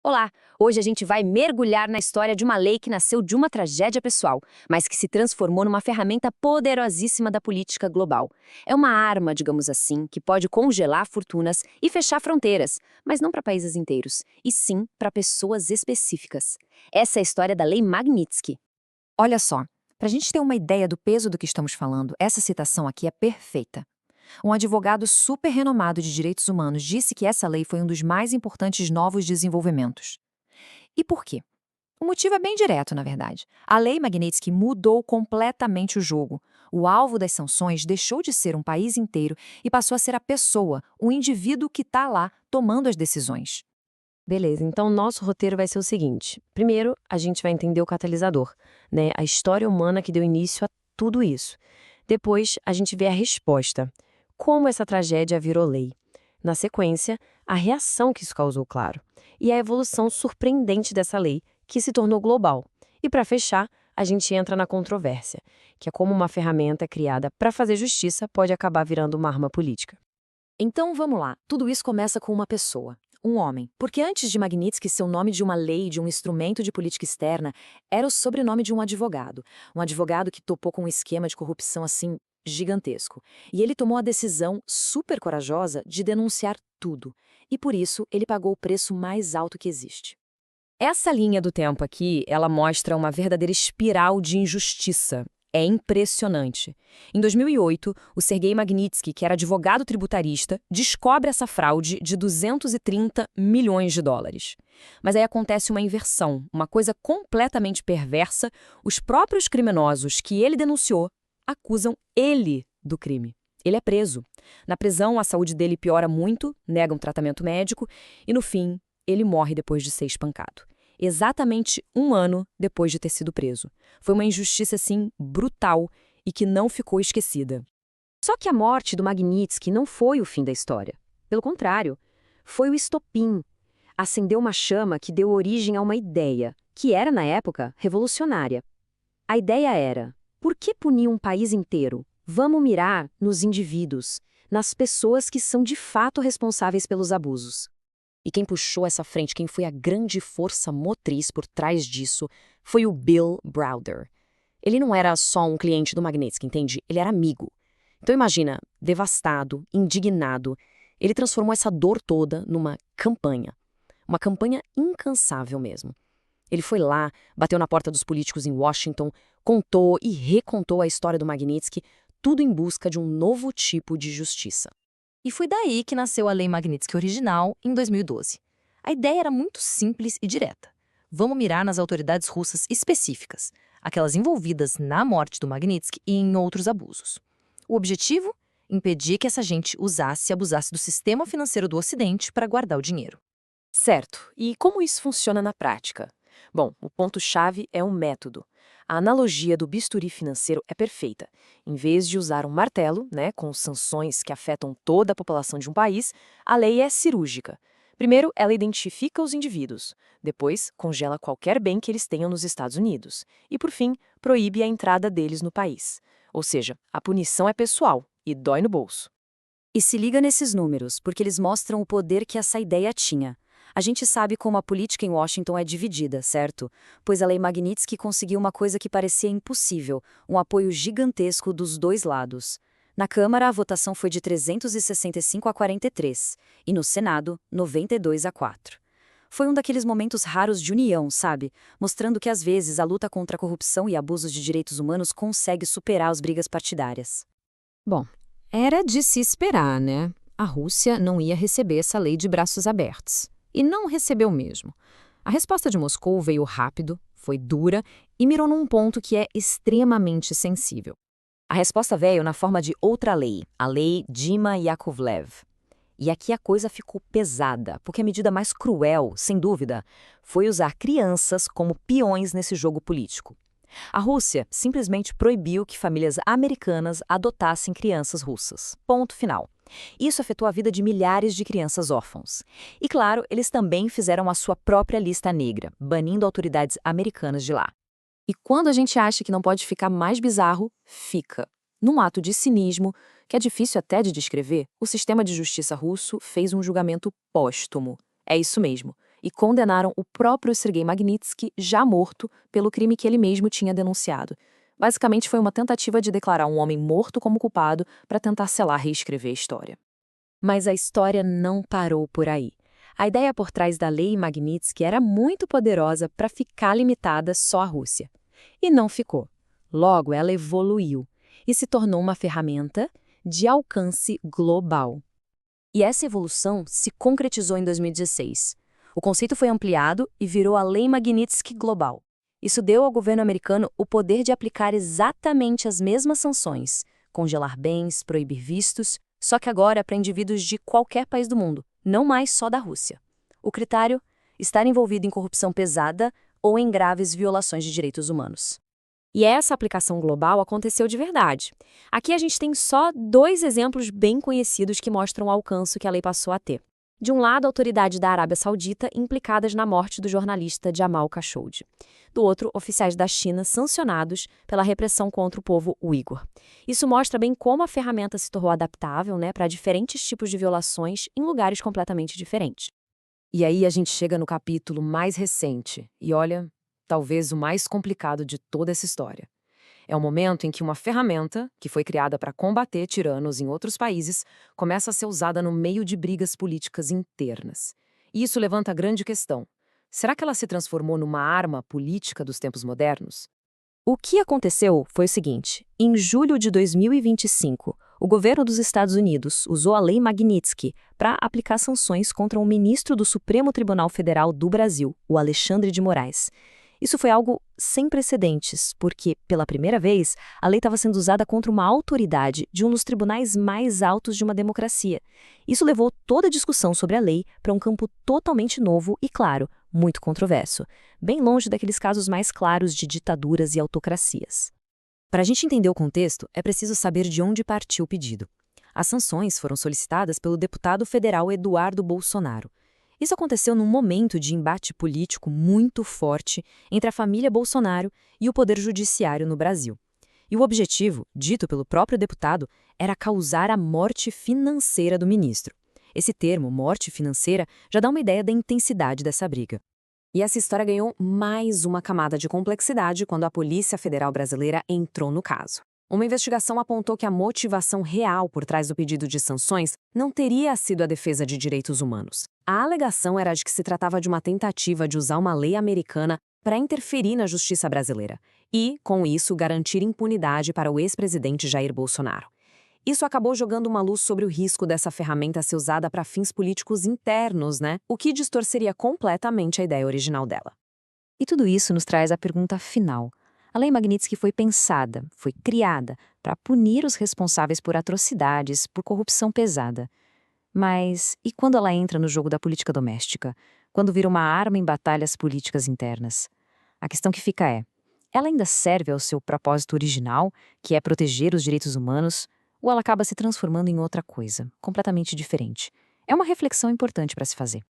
Olá! Hoje a gente vai mergulhar na história de uma lei que nasceu de uma tragédia pessoal, mas que se transformou numa ferramenta poderosíssima da política global. É uma arma, digamos assim, que pode congelar fortunas e fechar fronteiras, mas não para países inteiros, e sim para pessoas específicas. Essa é a história da Lei Magnitsky. Olha só, para a gente ter uma ideia do peso do que estamos falando, essa citação aqui é perfeita. Um advogado super renomado de direitos humanos disse que essa lei foi um dos mais importantes novos desenvolvimentos. E por quê? O motivo é bem direto, na verdade. A lei Magnitsky mudou completamente o jogo. O alvo das sanções deixou de ser um país inteiro e passou a ser a pessoa, o indivíduo que está lá tomando as decisões. Beleza, então nosso roteiro vai ser o seguinte. Primeiro, a gente vai entender o catalisador, né? A história humana que deu início a tudo isso. Depois, a gente vê a resposta. Como essa tragédia virou lei. Na sequência, a reação que isso causou, claro. E a evolução surpreendente dessa lei, que se tornou global. E para fechar, a gente entra na controvérsia, que é como uma ferramenta criada para fazer justiça pode acabar virando uma arma política. Então vamos lá, tudo isso começa com uma pessoa, um homem. Porque antes de Magnitsky ser o nome de uma lei, de um instrumento de política externa, era o sobrenome de um advogado. Um advogado que topou com um esquema de corrupção assim gigantesco. E ele tomou a decisão super corajosa de denunciar tudo. E por isso ele pagou o preço mais alto que existe. Essa linha do tempo aqui, ela mostra uma verdadeira espiral de injustiça. É impressionante. Em 2008, o Sergei Magnitsky, que era advogado tributarista, descobre essa fraude de 230 milhões de dólares. Mas aí acontece uma inversão, uma coisa completamente perversa. Os próprios criminosos que ele denunciou acusam ele do crime. Ele é preso. Na prisão, a saúde dele piora muito, nega um tratamento médico e, no fim, ele morre depois de ser espancado. Exatamente um ano depois de ter sido preso. Foi uma injustiça, assim, brutal e que não ficou esquecida. Só que a morte do Magnitsky não foi o fim da história. Pelo contrário, foi o estopim. Acendeu uma chama que deu origem a uma ideia, que era, na época, revolucionária. A ideia era: por que punir um país inteiro? Vamos mirar nos indivíduos, nas pessoas que são de fato responsáveis pelos abusos. E quem puxou essa frente, quem foi a grande força motriz por trás disso, foi o Bill Browder. Ele não era só um cliente do Magnitsky, entende? Ele era amigo. Então imagina, devastado, indignado, ele transformou essa dor toda numa campanha. Uma campanha incansável mesmo. Ele foi lá, bateu na porta dos políticos em Washington, contou e recontou a história do Magnitsky, tudo em busca de um novo tipo de justiça. E foi daí que nasceu a Lei Magnitsky original, em 2012. A ideia era muito simples e direta. Vamos mirar nas autoridades russas específicas, aquelas envolvidas na morte do Magnitsky e em outros abusos. O objetivo? Impedir que essa gente usasse e abusasse do sistema financeiro do Ocidente para guardar o dinheiro. Certo. E como isso funciona na prática? Bom, o ponto-chave é um método. A analogia do bisturi financeiro é perfeita. Em vez de usar um martelo, né, com sanções que afetam toda a população de um país, a lei é cirúrgica. Primeiro, ela identifica os indivíduos. Depois, congela qualquer bem que eles tenham nos Estados Unidos. E, por fim, proíbe a entrada deles no país. Ou seja, a punição é pessoal e dói no bolso. E se liga nesses números, porque eles mostram o poder que essa ideia tinha. A gente sabe como a política em Washington é dividida, certo? Pois a Lei Magnitsky conseguiu uma coisa que parecia impossível, um apoio gigantesco dos dois lados. Na Câmara, a votação foi de 365 a 43, e no Senado, 92 a 4. Foi um daqueles momentos raros de união, sabe? Mostrando que às vezes a luta contra a corrupção e abusos de direitos humanos consegue superar as brigas partidárias. Bom, era de se esperar, né? A Rússia não ia receber essa lei de braços abertos. E não recebeu mesmo. A resposta de Moscou veio rápido, foi dura e mirou num ponto que é extremamente sensível. A resposta veio na forma de outra lei, a Lei Dima Yakovlev. E aqui a coisa ficou pesada, porque a medida mais cruel, sem dúvida, foi usar crianças como peões nesse jogo político. A Rússia simplesmente proibiu que famílias americanas adotassem crianças russas. Ponto final. Isso afetou a vida de milhares de crianças órfãos. E claro, eles também fizeram a sua própria lista negra, banindo autoridades americanas de lá. E quando a gente acha que não pode ficar mais bizarro, fica. Num ato de cinismo, que é difícil até de descrever, o sistema de justiça russo fez um julgamento póstumo. É isso mesmo. e condenaram o próprio Sergei Magnitsky, já morto, pelo crime que ele mesmo tinha denunciado. Basicamente, foi uma tentativa de declarar um homem morto como culpado para tentar selar e reescrever a história. Mas a história não parou por aí. A ideia por trás da Lei Magnitsky era muito poderosa para ficar limitada só à Rússia. E não ficou. Logo, ela evoluiu e se tornou uma ferramenta de alcance global. E essa evolução se concretizou em 2016. O conceito foi ampliado e virou a Lei Magnitsky Global. Isso deu ao governo americano o poder de aplicar exatamente as mesmas sanções, congelar bens, proibir vistos, só que agora para indivíduos de qualquer país do mundo, não mais só da Rússia. O critério? Estar envolvido em corrupção pesada ou em graves violações de direitos humanos. E essa aplicação global aconteceu de verdade. Aqui a gente tem só 2 exemplos bem conhecidos que mostram o alcance que a lei passou a ter. De um lado, a autoridade da Arábia Saudita implicadas na morte do jornalista Jamal Khashoggi. Do outro, oficiais da China sancionados pela repressão contra o povo uigur. Isso mostra bem como a ferramenta se tornou adaptável, para diferentes tipos de violações em lugares completamente diferentes. E aí a gente chega no capítulo mais recente, e olha, talvez o mais complicado de toda essa história. É o momento em que uma ferramenta, que foi criada para combater tiranos em outros países, começa a ser usada no meio de brigas políticas internas. E isso levanta a grande questão. Será que ela se transformou numa arma política dos tempos modernos? O que aconteceu foi o seguinte: em julho de 2025, o governo dos Estados Unidos usou a Lei Magnitsky para aplicar sanções contra um ministro do Supremo Tribunal Federal do Brasil, o Alexandre de Moraes. Isso foi algo sem precedentes, porque, pela primeira vez, a lei estava sendo usada contra uma autoridade de um dos tribunais mais altos de uma democracia. Isso levou toda a discussão sobre a lei para um campo totalmente novo e, claro, muito controverso, bem longe daqueles casos mais claros de ditaduras e autocracias. Para a gente entender o contexto, é preciso saber de onde partiu o pedido. As sanções foram solicitadas pelo deputado federal Eduardo Bolsonaro. Isso aconteceu num momento de embate político muito forte entre a família Bolsonaro e o poder judiciário no Brasil. E o objetivo, dito pelo próprio deputado, era causar a morte financeira do ministro. Esse termo, morte financeira, já dá uma ideia da intensidade dessa briga. E essa história ganhou mais uma camada de complexidade quando a Polícia Federal Brasileira entrou no caso. Uma investigação apontou que a motivação real por trás do pedido de sanções não teria sido a defesa de direitos humanos. A alegação era de que se tratava de uma tentativa de usar uma lei americana para interferir na justiça brasileira e, com isso, garantir impunidade para o ex-presidente Jair Bolsonaro. Isso acabou jogando uma luz sobre o risco dessa ferramenta ser usada para fins políticos internos, o que distorceria completamente a ideia original dela. E tudo isso nos traz a pergunta final. A Lei Magnitsky foi pensada, foi criada para punir os responsáveis por atrocidades, por corrupção pesada. Mas e quando ela entra no jogo da política doméstica? Quando vira uma arma em batalhas políticas internas? A questão que fica é, ela ainda serve ao seu propósito original, que é proteger os direitos humanos, ou ela acaba se transformando em outra coisa, completamente diferente? É uma reflexão importante para se fazer.